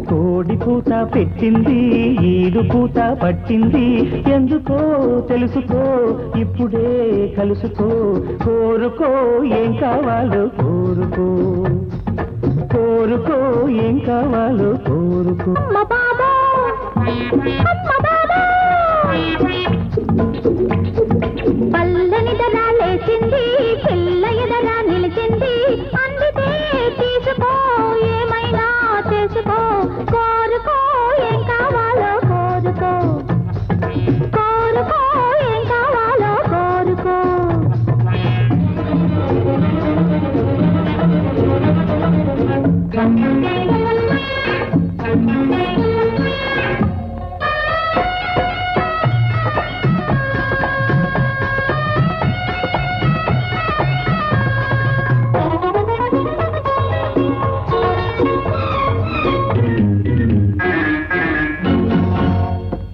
కోడి పూత పెట్టింది ఈడు పూత పట్టింది ఎందుకో తెలుసుకో ఇప్పుడే కలుసుకో కోరుకో ఏం కావాలో కోరుకో కోరుకో ఏం కావాలో కోరుకో పల్లని దరా లేచింది పిల్ల ఎదరా నిలిచింది అందుకే తీసుకో ఏమైనా చేసుకో కోరుకో ఏం కావాలో కోరుకో కోరుకో ఏం కావాలో కోరుకో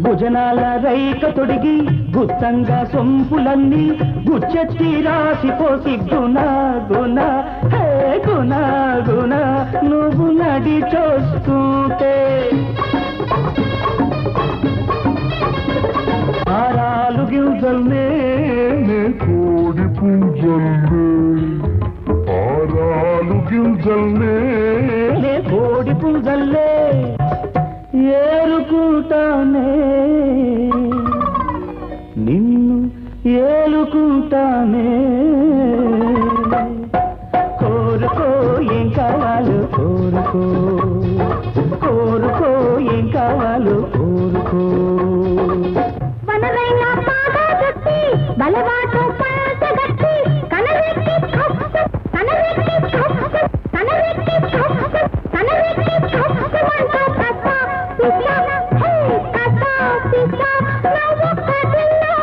భుజనాల రైక తొడిగి గుత్తంగా సొంపులన్నీ గుచ్చెత్తి రాసిపోసి గుణ గుణ హే గుణ గుణ నువ్వు నడి చూస్తుంటే ఆరాలు గింజల్నే కోడి పూజల్నే ఆరాలు గింజల్నే కోడి పూజల్లే ఏలుకుంటానే నిన్ను ఏలుకుంటానే కోరుకో ఏం కావాలో కోరుకో కోరుకో ఏం కావాలో కోరుకో వనరైనా బాగా గట్టి బలవాటు పలసగట్టి కనరెక్కి కనరెక్కి కనరెక్కి కనరెక్కి కనరెక్కి కసా పిసా హే కసా పిసా నవ్వు కదిలో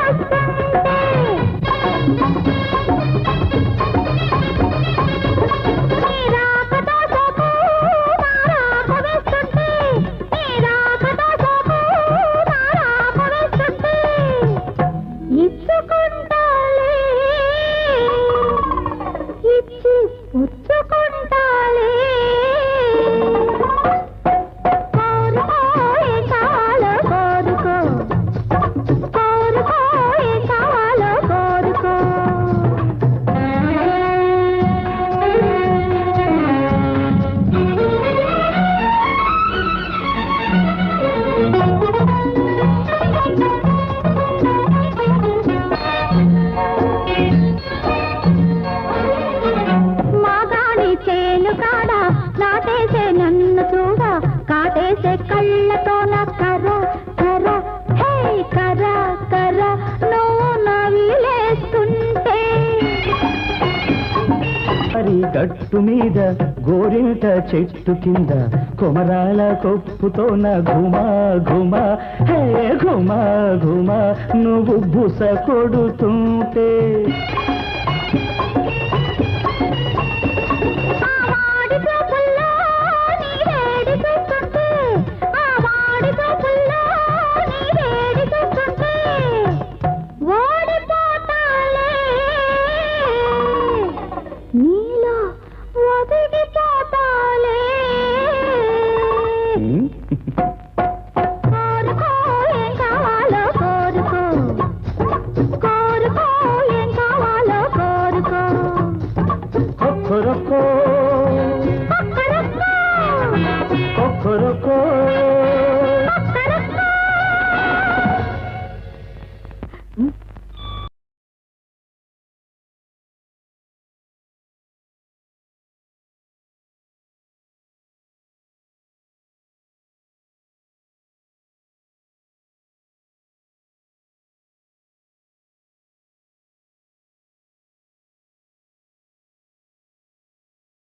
వస్తుంటే గట్టు మీద గోరింట చెట్టు కింద కొమరాల కొప్పుతోన ఘుమా ఘుమా హే ఘుమా ఘుమా నువ్వు బుస కొడుతుంటే కోరుకో